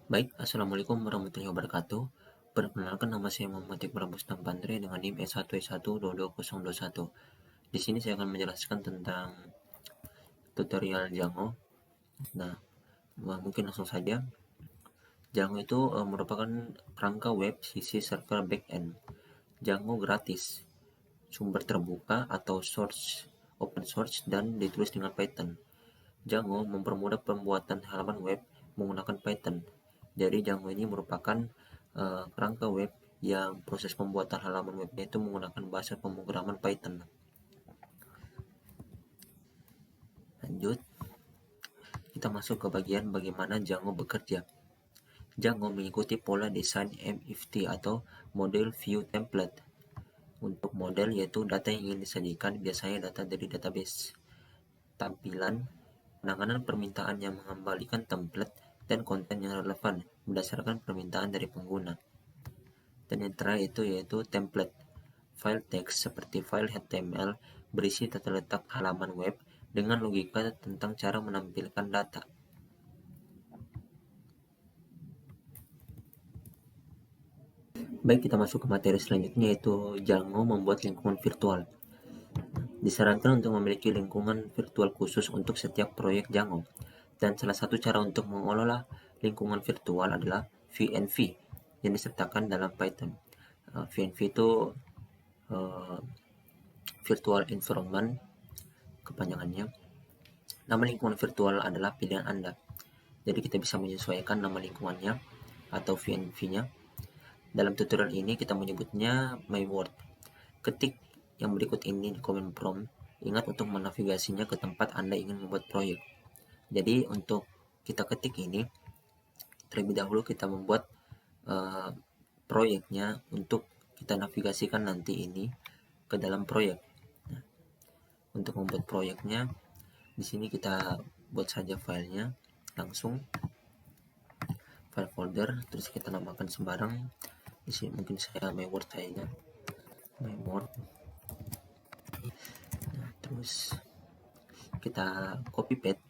Baik, Assalamualaikum warahmatullahi wabarakatuh. Perkenalkan, nama saya Muhammad Iqbal Bustam Pandre dengan NIM S1122021. Di sini saya akan menjelaskan tentang tutorial Django. Nah, mungkin langsung saja. Django itu merupakan rangka web sisi server backend. Django gratis, sumber terbuka atau open source dan ditulis dengan Python. Django mempermudah pembuatan halaman web menggunakan Python. Jadi Django ini merupakan kerangka web yang proses pembuatan halaman webnya itu menggunakan bahasa pemrograman Python. Lanjut, kita masuk ke bagian bagaimana Django bekerja. Django mengikuti pola desain MIFT atau Model View Template. Untuk model yaitu data yang ingin disajikan, biasanya data dari database. Tampilan, penanganan permintaan yang mengembalikan template dan konten yang relevan berdasarkan permintaan dari pengguna. Dan yang terakhir itu yaitu template, file teks seperti file HTML berisi tata letak halaman web dengan logika tentang cara menampilkan data. Baik, kita masuk ke materi selanjutnya, yaitu Django membuat lingkungan virtual. Disarankan untuk memiliki lingkungan virtual khusus untuk setiap proyek Django. Dan salah satu cara untuk mengelola lingkungan virtual adalah VNV yang disertakan dalam Python. VNV itu Virtual Environment kepanjangannya. Nama lingkungan virtual adalah pilihan Anda. Jadi kita bisa menyesuaikan nama lingkungannya atau VNV-nya. Dalam tutorial ini kita menyebutnya My World. Ketik yang berikut ini di command prompt. Ingat untuk menavigasinya ke tempat Anda ingin membuat proyek. Jadi untuk kita ketik ini, terlebih dahulu kita membuat proyeknya untuk kita navigasikan nanti ini ke dalam proyek. Nah, untuk membuat proyeknya, di sini kita buat saja filenya langsung, file folder, terus kita namakan sembarang. Di sini mungkin saya My Word saja, My Word. Nah, terus kita copy paste.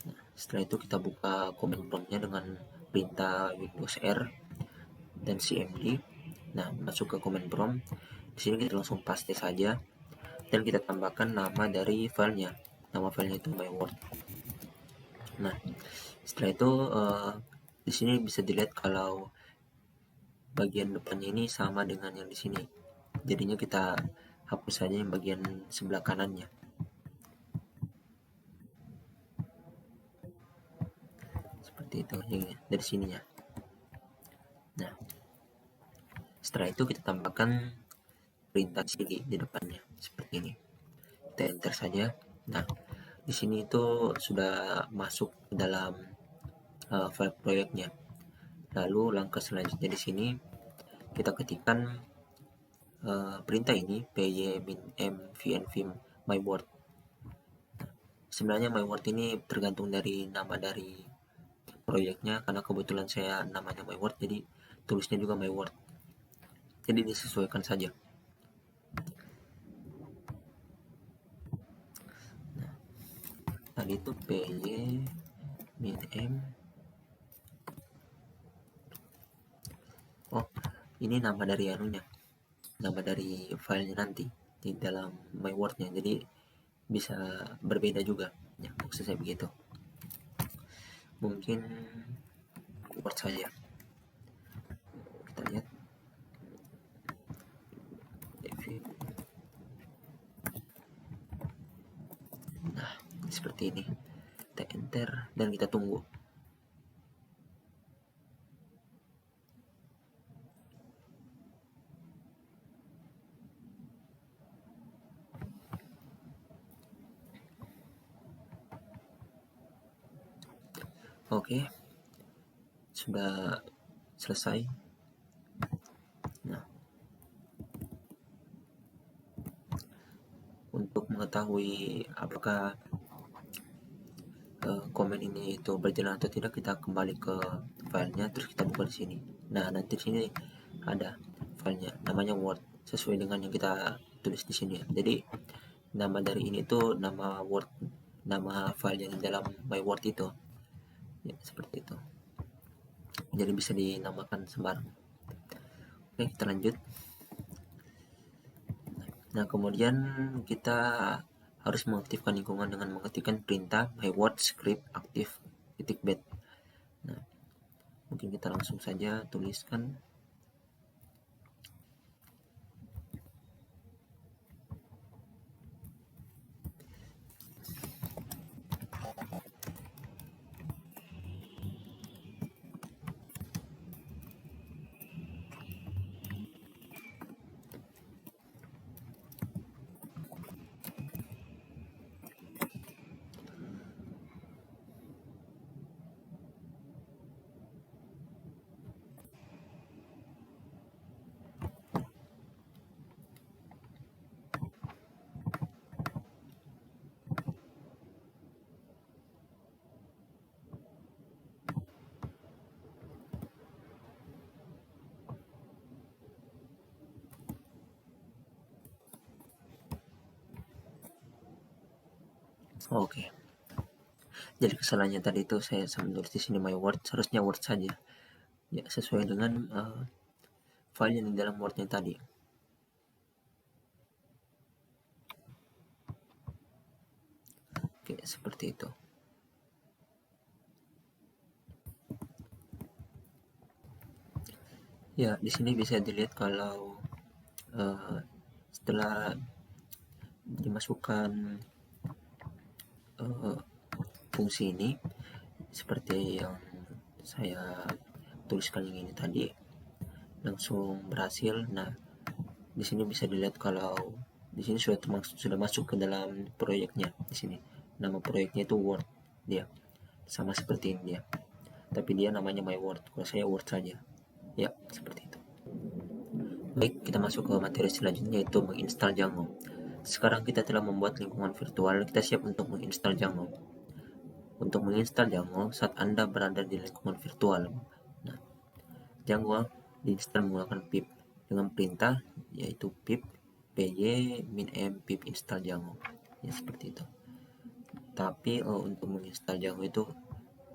Nah, setelah itu kita buka command promptnya dengan perintah Windows R dan cmd. Nah, masuk ke command prompt. Di sini kita langsung paste saja dan kita tambahkan nama dari filenya. Nama filenya itu My Word. Nah, setelah itu di sini bisa dilihat kalau bagian depannya ini sama dengan yang di sini. Jadinya kita hapus saja yang bagian sebelah kanannya. Seperti itu dari sininya. Nah, setelah itu kita tambahkan perintah cd di depannya seperti ini. Kita enter saja. Nah, di sini itu sudah masuk ke dalam file proyeknya. Lalu langkah selanjutnya di sini kita ketikkan perintah ini py-m vnv my word. Nah, sebenarnya my word ini tergantung dari nama dari proyeknya, karena kebetulan saya namanya my word jadi tulisnya juga my word. Jadi disesuaikan saja. Nah, tadi itu py-m. Oh, ini nama dari anunya, nama dari filenya nanti di dalam my word-nya, jadi bisa berbeda juga ya, maksud saya begitu. Mungkin word saja, kita lihat. Nah, seperti ini. Kita enter dan kita tunggu. Oke, sudah selesai. Nah, untuk mengetahui apakah komen ini itu berjalan atau tidak, kita kembali ke filenya, terus kita buka di sini. Nah, nanti di sini ada filenya, namanya Word, sesuai dengan yang kita tulis di sini. Jadi nama dari ini itu nama Word, nama file yang dalam My Word itu. ya seperti itu. Jadi bisa dinamakan sembarang. Oke, kita lanjut. Nah, kemudian kita harus mengaktifkan lingkungan dengan mengetikkan perintah myword script aktif -bed. Nah, mungkin kita langsung saja tuliskan. Oke. Jadi kesalahannya tadi itu saya menulis di sini my word, harusnya word saja. Ya, sesuai dengan file yang di dalam wordnya tadi. Oke, seperti itu. Ya, di sini bisa dilihat kalau setelah dimasukkan fungsi ini seperti yang saya tuliskan yang ini tadi, langsung berhasil. Nah, di sini bisa dilihat kalau di sini sudah masuk ke dalam proyeknya. Di sini nama proyeknya itu Word, dia sama seperti ini dia, tapi dia namanya my Word, kalau saya Word saja. Ya, seperti itu. Baik, kita masuk ke materi selanjutnya, yaitu menginstal Django. Sekarang kita telah membuat lingkungan virtual, kita siap untuk menginstal Django. Untuk menginstal Django saat Anda berada di lingkungan virtual. Nah, Django diinstal menggunakan pip dengan perintah yaitu pip py -m pip install Django. Ya, seperti itu. Tapi untuk menginstal Django itu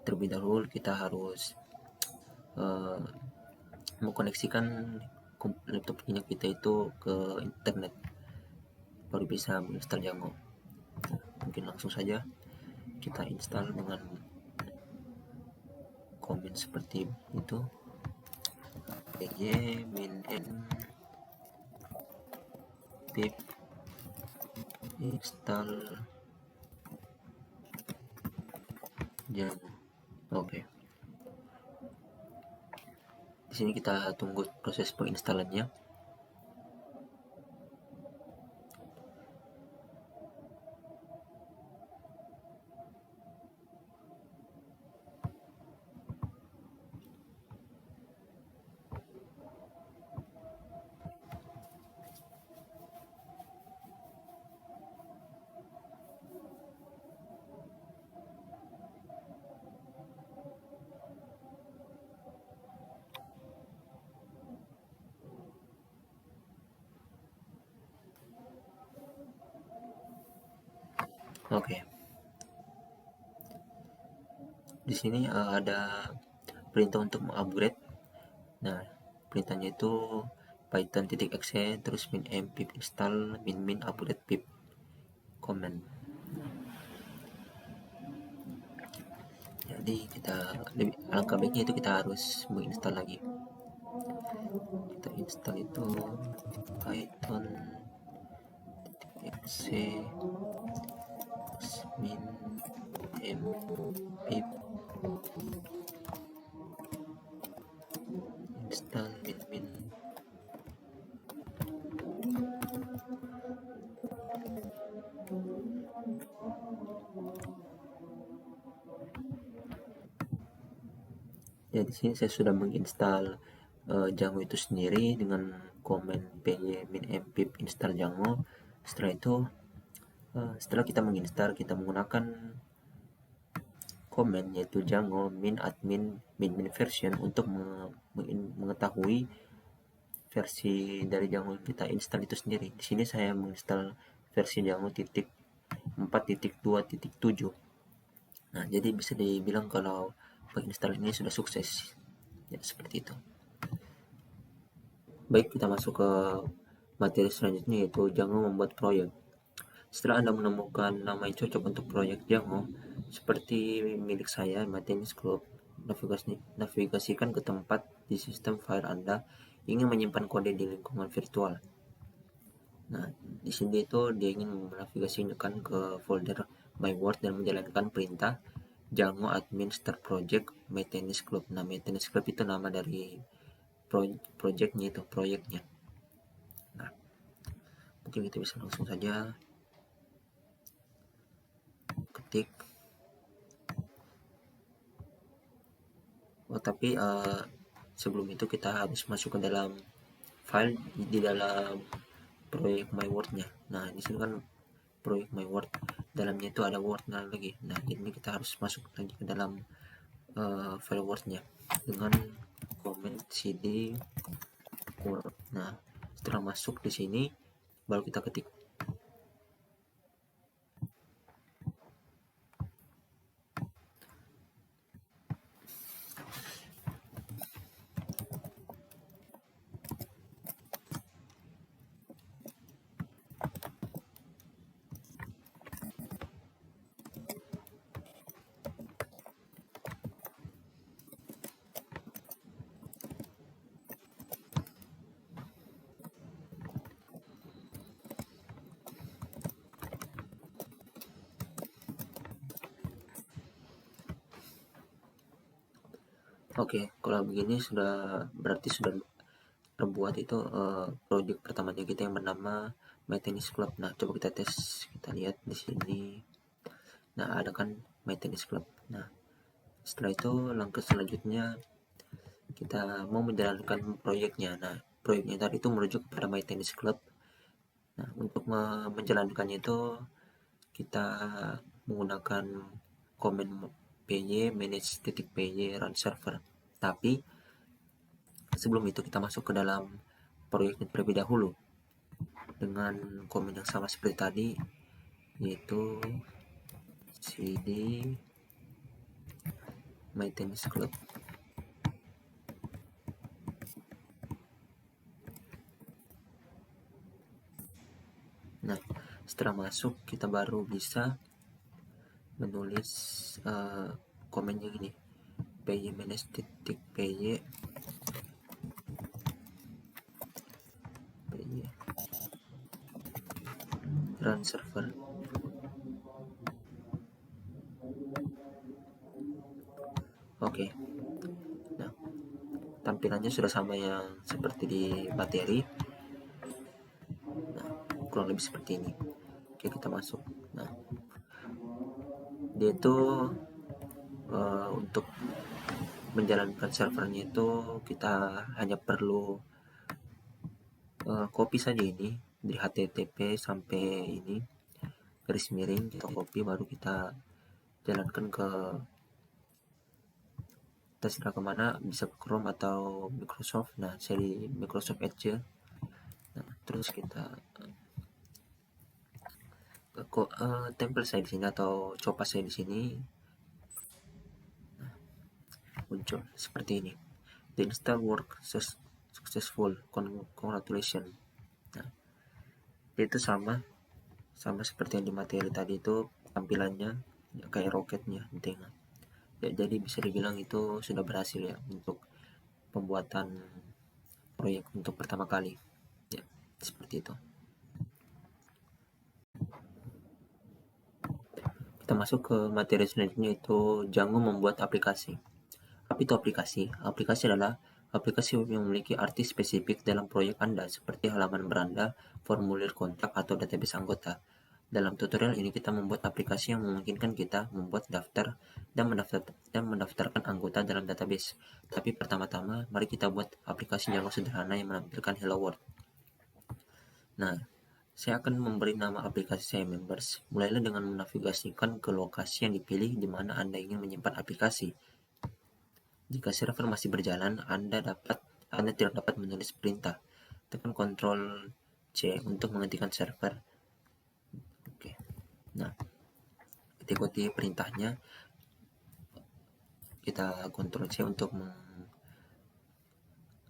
terlebih dahulu kita harus mengkoneksikan laptop punya kita itu ke internet, baru bisa menginstal Django. Mungkin langsung saja kita install dengan komen seperti itu, py -m pip install Django. Oke. Di sini kita tunggu proses penginstalannya. Oke. Di sini ada perintah untuk mengupgrade. Nah, perintahnya itu python.exe terus -m pip install -min upgrade pip command. Jadi alangkah baiknya itu kita harus menginstal lagi. Kita install itu python.exe -m pip install -min. Ya, di sini saya sudah menginstal Django itu sendiri dengan komen py -m pip install Django. Setelah itu setelah kita menginstal, kita menggunakan komen yaitu Django min admin min version untuk mengetahui versi dari Django yang kita install itu sendiri. Di sini saya menginstal versi Django 4.2.7. Nah, jadi bisa dibilang kalau penginstalan ini sudah sukses. Ya, seperti itu. Baik, kita masuk ke materi selanjutnya, yaitu Django membuat proyek. Setelah Anda menemukan nama yang cocok untuk proyek Django, seperti milik saya, Maintenance Club, navigasikan ke tempat di sistem file Anda ingin menyimpan kode di lingkungan virtual. Nah, di sini itu dia ingin menavigasikan ke folder My Word dan menjalankan perintah Django admin start project Maintenance Club. Nah, Maintenance Club itu nama dari projectnya, itu proyeknya. Nah, mungkin kita bisa langsung saja ketik. Tapi sebelum itu kita harus masuk ke dalam file di dalam proyek My Word-nya. Nah, di sini kan proyek My Word, dalamnya itu ada Word-nya lagi. Nah, ini kita harus masuk lagi ke dalam file Word-nya dengan comment cd Word. Nah, setelah masuk di sini baru kita ketik. Oke, kalau begini berarti sudah terbuat itu project pertamanya kita yang bernama Maintenance Club. Nah, coba kita tes, kita lihat di sini. Nah, ada kan Maintenance Club. Nah, setelah itu langkah selanjutnya kita mau menjalankan proyeknya. Nah, proyeknya tadi itu merujuk kepada Maintenance Club. Nah, untuk menjalankannya itu kita menggunakan command py manage.py run server. Tapi sebelum itu kita masuk ke dalam proyeknya terlebih dahulu dengan komen yang sama seperti tadi, yaitu cd maintenance club. Nah, setelah masuk kita baru bisa menulis komen yang ini, py manage.py run server. Oke. Nah, tampilannya sudah sama yang seperti di materi. Nah, kurang lebih seperti ini. Oke, kita masuk. Nah, dia itu untuk menjalankan servernya itu kita hanya perlu copy saja ini dari http sampai ini garis miring, kita copy, baru kita jalankan ke terserah kemana, bisa ke Chrome atau Microsoft. Nah, saya di Microsoft Edge. Nah, terus kita template saya di sini atau copas saya di sini. Nah, muncul seperti ini. The install work successful, congratulations. Nah, itu sama seperti yang di materi tadi, itu tampilannya ya, kayak roketnya intinya. Ya, jadi bisa dibilang itu sudah berhasil ya untuk pembuatan proyek untuk pertama kali. Ya, seperti itu. Kita masuk ke materi selanjutnya, itu Django membuat aplikasi. Apa itu aplikasi? Aplikasi adalah aplikasi yang memiliki arti spesifik dalam proyek Anda, seperti halaman beranda, formulir kontak, atau database anggota. Dalam tutorial ini kita membuat aplikasi yang memungkinkan kita membuat daftar dan mendaftarkan anggota dalam database. Tapi pertama-tama, mari kita buat aplikasi Django sederhana yang menampilkan Hello World. Nah, saya akan memberi nama aplikasi saya Members. Mulailah dengan menavigasikan ke lokasi yang dipilih di mana Anda ingin menyimpan aplikasi. Jika server masih berjalan, Anda tidak dapat menulis perintah. Tekan Ctrl C untuk menghentikan server. Oke. Nah, kita ikuti perintahnya. kita Ctrl C untuk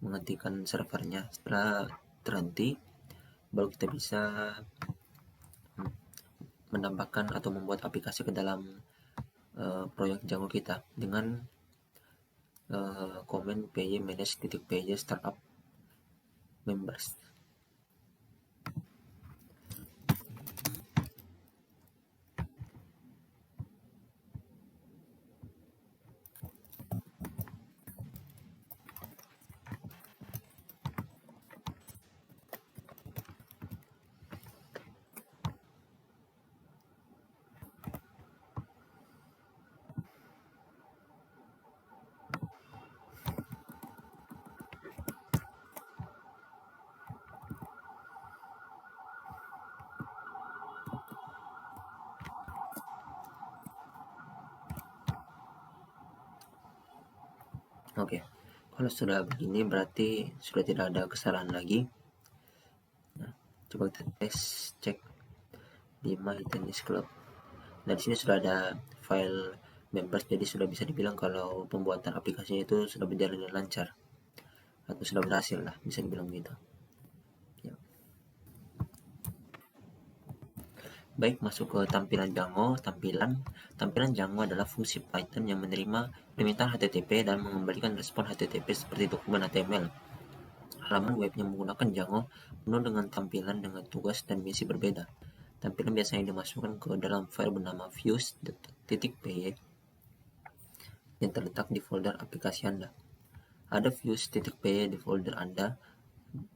menghentikan servernya. Setelah terhenti, baru kita bisa menambahkan atau membuat aplikasi ke dalam proyek Django kita dengan komen py manage.py startup members. Oke, kalau sudah begini berarti sudah tidak ada kesalahan lagi. Nah, coba kita tes cek di My Tennis Club. Nah, di sini sudah ada file members, jadi sudah bisa dibilang kalau pembuatan aplikasinya itu sudah berjalan dengan lancar atau sudah berhasil lah, bisa dibilang gitu. Ya. Baik, masuk ke tampilan Django. Tampilan Django adalah fungsi Python yang menerima permintaan HTTP dan mengembalikan respon HTTP seperti dokumen HTML. Halaman web yang menggunakan Django penuh dengan tampilan dengan tugas dan misi berbeda. Tampilan biasanya dimasukkan ke dalam file bernama views.py yang terletak di folder aplikasi Anda. Ada views.py di folder Anda,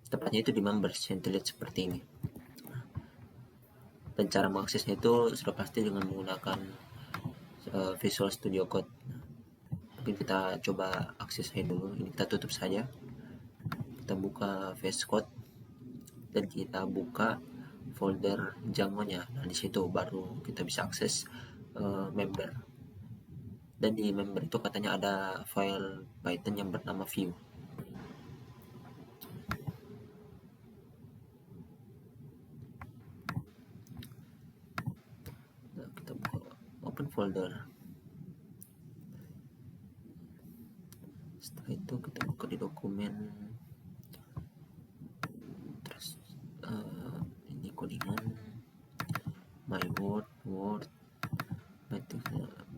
tepatnya itu di members yang terlihat seperti ini. Dan cara mengaksesnya itu sudah pasti dengan menggunakan Visual Studio Code. Mungkin kita coba aksesnya dulu. Ini kita tutup saja. Kita buka VS Code dan kita buka folder Django-nya. Nah, di situ baru kita bisa akses member. Dan di member itu katanya ada file Python yang bernama view. Nah, kita buka open folder. Setelah itu kita buka di dokumen, terus ini codingan my word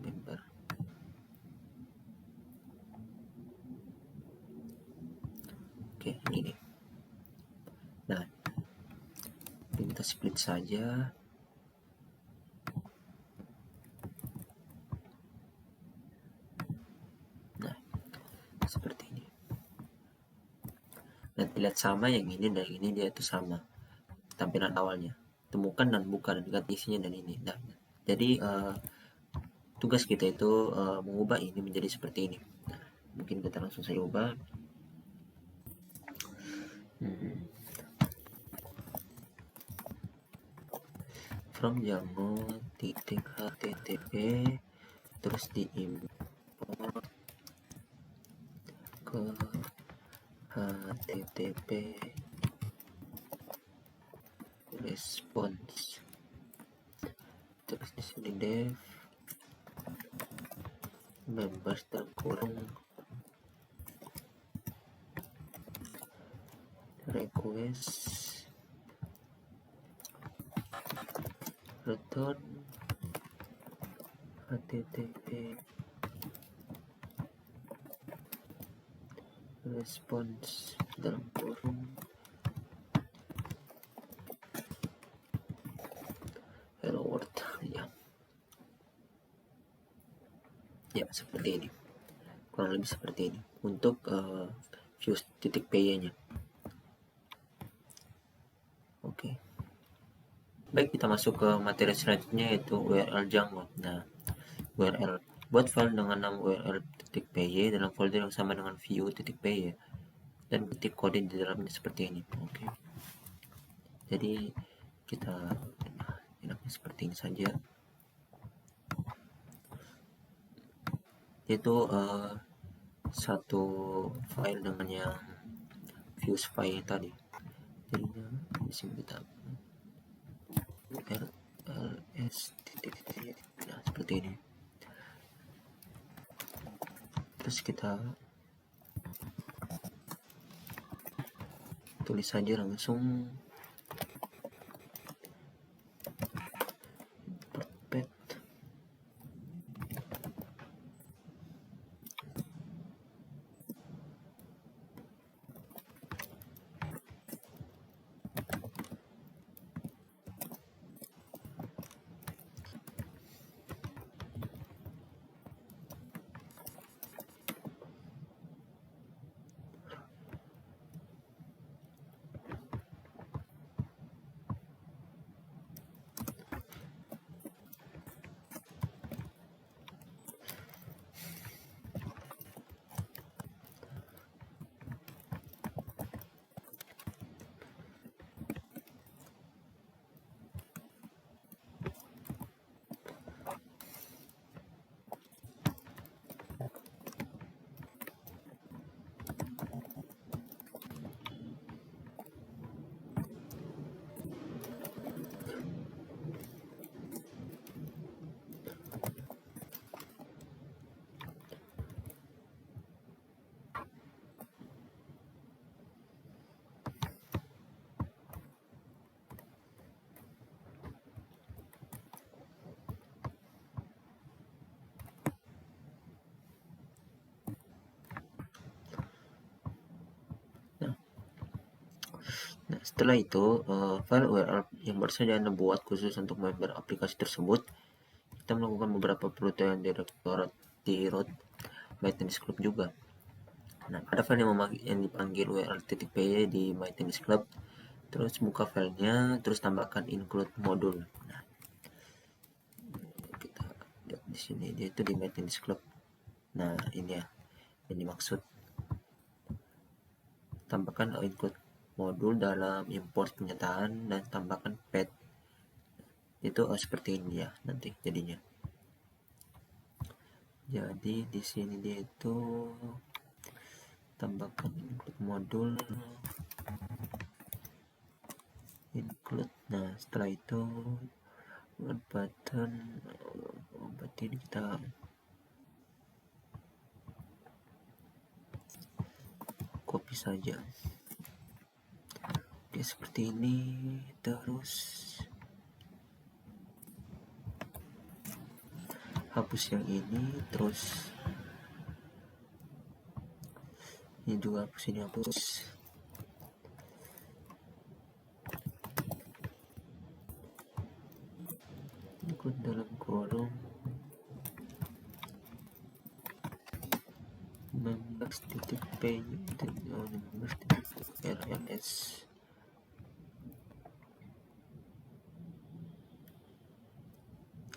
member. Oke, ini nih. Nah, kita split saja. Nah, seperti ini. Dan dilihat sama yang ini dan ini, dia itu sama tampilan awalnya. Temukan dan buka dan lihat isinya dan ini. Nah, jadi tugas kita itu mengubah ini menjadi seperti ini. Nah, mungkin kita langsung saja ubah. From Django .http terus diimport ke HTTP response, terus di sini dev members dalam kurung request return HTTP response dalam kurung hello world. Ya seperti ini, kurang lebih seperti ini untuk views.py nya. Oke. Baik, kita masuk ke materi selanjutnya yaitu URL Django. Nah, URL, buat file dengan nama url.py dalam folder yang sama dengan view.py dan ketik kode di dalamnya seperti ini. Oke. Jadi kita enaknya seperti ini saja. Itu satu file dengan yang views file tadi. Jadinya di sini kita urls. Nah, seperti ini. terus kita tulis saja langsung pet. Nah, setelah itu file URL yang baru saja Anda buat khusus untuk member aplikasi tersebut, kita melakukan beberapa penyesuaian direktorat di root MyTennis Club juga. Nah, ada file yang dipanggil url.py di MyTennis Club, terus buka filenya, terus tambahkan include modul. Nah, kita lihat di sini, dia itu di MyTennis Club. Nah, ini ya yang dimaksud. Tambahkan include modul dalam import pernyataan dan tambahkan pet. Itu seperti ini ya nanti jadinya. Jadi di sini dia itu tambahkan include modul include. Nah, setelah itu word button, berarti ini kita copy saja. Oke, seperti ini. Terus hapus yang ini, terus ini juga hapus, ini hapus. Ikut dalam kolom members.py dan members.rms.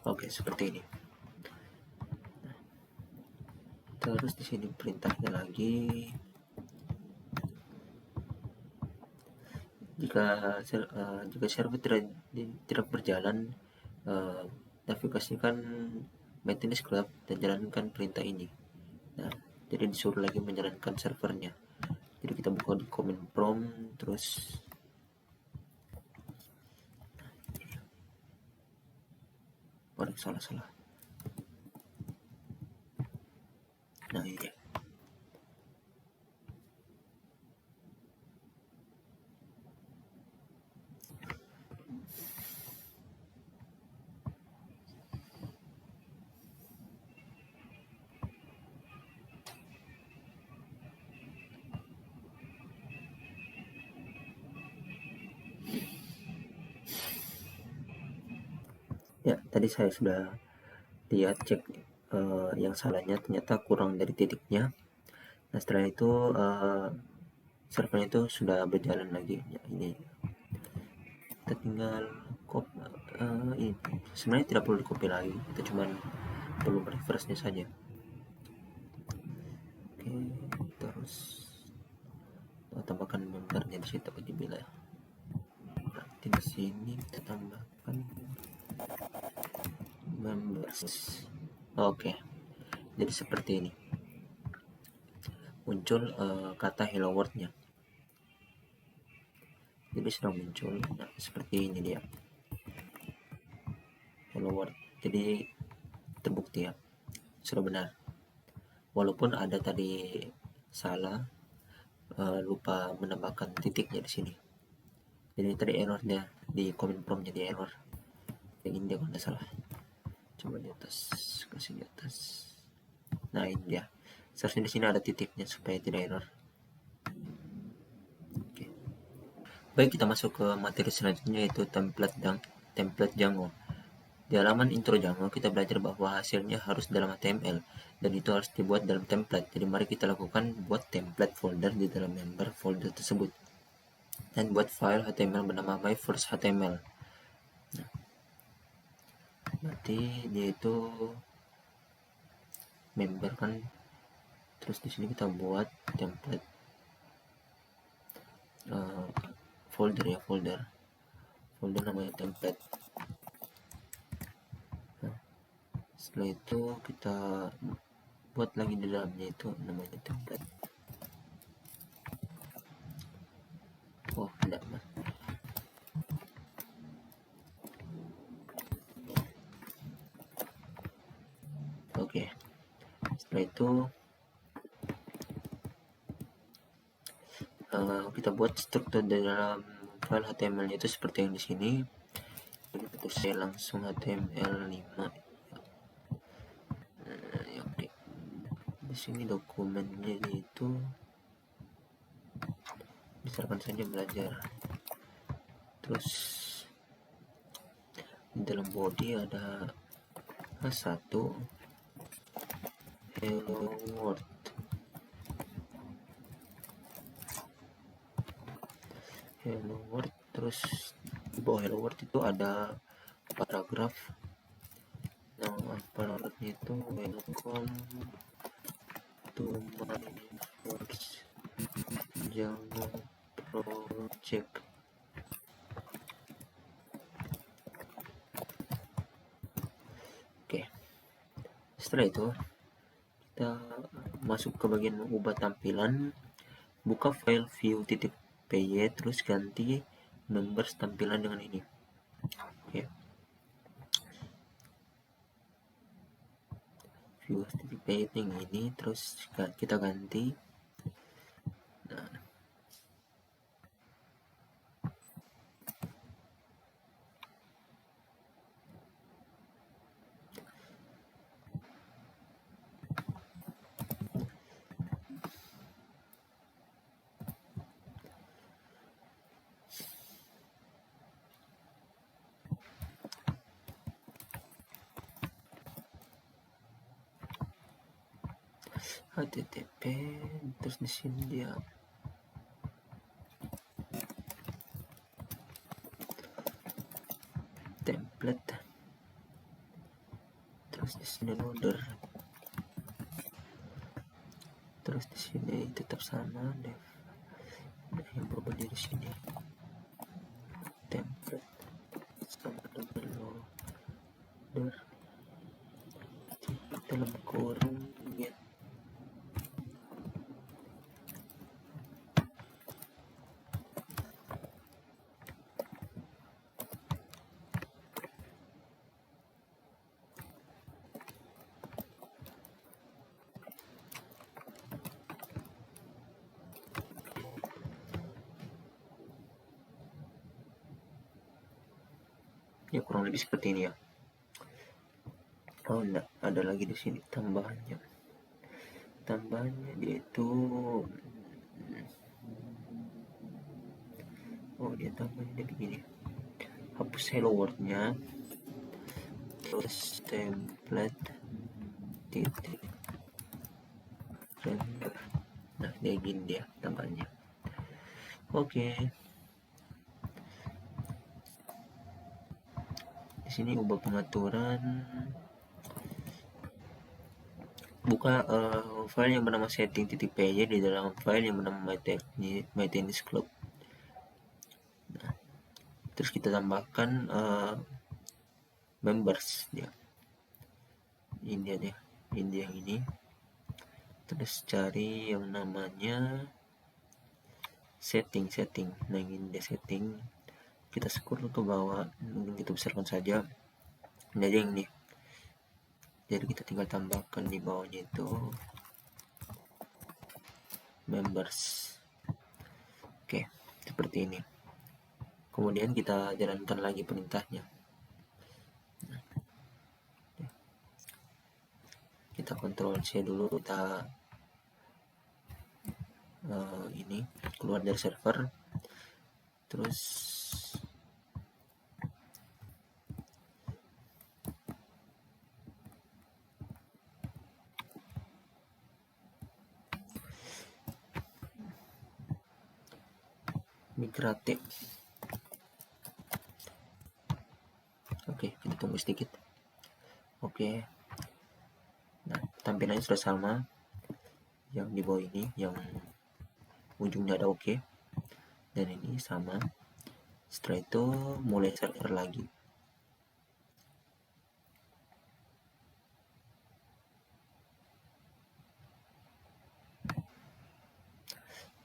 Oke, seperti ini. Terus di sini perintahnya lagi. Jika server tidak berjalan, navigasikan MyTennis Club dan jalankan perintah ini. Nah, jadi disuruh lagi menjalankan servernya. Jadi kita buka di command prompt, terus salah. Nah, ini ya. Ya, tadi saya sudah lihat cek yang salahnya ternyata kurang dari titiknya. Nah, setelah itu servernya itu sudah berjalan lagi. Ya, ini kita tinggal ini sebenarnya tidak perlu di copy lagi, kita cuma perlu refreshnya saja. Oke, terus tambahkan membernya di situ aja bila. Berarti di sini kita tambahkan members. Oke, jadi seperti ini muncul kata hello world-nya. Jadi sudah muncul. Nah, seperti ini dia hello world. Jadi terbukti ya, sudah benar. walaupun ada tadi salah, lupa menambahkan titiknya di sini. Jadi tadi errornya di command prompt jadi error. Yang ini dia kalau nggak salah. Coba di atas, kasih di atas. Nah ini dia. Seharusnya di sini ada titiknya supaya tidak error. Oke. Baik, kita masuk ke materi selanjutnya yaitu template Django. Di halaman intro Django kita belajar bahwa hasilnya harus dalam HTML dan itu harus dibuat dalam template. Jadi mari kita lakukan buat template folder di dalam member folder tersebut dan buat file HTML bernama my first HTML. Nah, berarti dia itu member kan, terus di sini kita buat template folder namanya template. Nah, setelah itu kita buat lagi di dalamnya itu namanya template. Oh tidak mas. Oke, setelah itu kita buat struktur dalam file HTML itu seperti yang di sini. Jadi saya langsung HTML5. Oke. Di sini dokumennya itu misalkan saja belajar. Terus di dalam body ada satu hello world. Hello world, terus di bawah hello world itu ada paragraf. Nah, paragrafnya itu welcome to my first Django project. Oke, setelah itu kita masuk ke bagian mengubah tampilan. Buka file view.py terus ganti members tampilan dengan ini. Oke. View.py yang ini terus kita ganti. Nah, HTTP terus di sini dia template, terus di sini loader, terus di sini tetap sama dev. Nah, yang berubah di sini template sama dengan loader dalam kurung get. Ya kurang lebih seperti ini ya. Oh enggak, ada lagi di sini tambahannya dia itu dia tambahnya dia begini, hapus hello world-nya terus template titik render. Nah dia gini dia tambahnya. Oke. Di sini ubah pengaturan, buka file yang bernama setting.py di dalam file yang bernama mytennis club. Nah, terus kita tambahkan members dia. Ini dia, yang ini. Terus cari yang namanya setting. Nah ini dia setting. Kita scroll ke bawah, mungkin kita besarkan saja. Ini aja yang ini. Jadi kita tinggal tambahkan di bawahnya itu members. Oke, seperti ini. Kemudian kita jalankan lagi perintahnya. Kita Ctrl C dulu, kita ini keluar dari server, terus migrate. Oke, kita tunggu sedikit. Oke, nah tampilannya sudah sama yang di bawah ini, yang ujungnya ada oke, dan ini sama. Setelah itu mulai server lagi.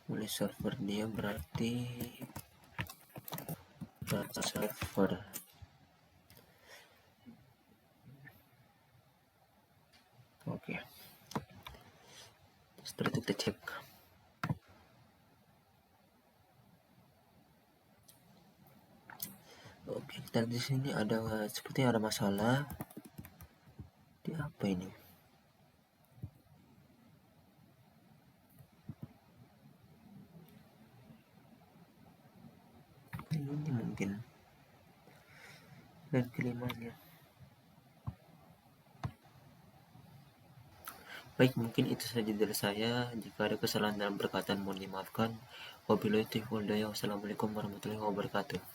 Mulai server dia berarti server. Oke. Setelah itu kita cek. Oke, kita di sini ada sepertinya ada masalah. Di apa ini? Ini mungkin dan kelimanya. Baik, mungkin itu saja dari saya. Jika ada kesalahan dalam perkataan mohon dimaafkan. Wabillahi taufiq wal hidayah. Wassalamualaikum warahmatullahi wabarakatuh.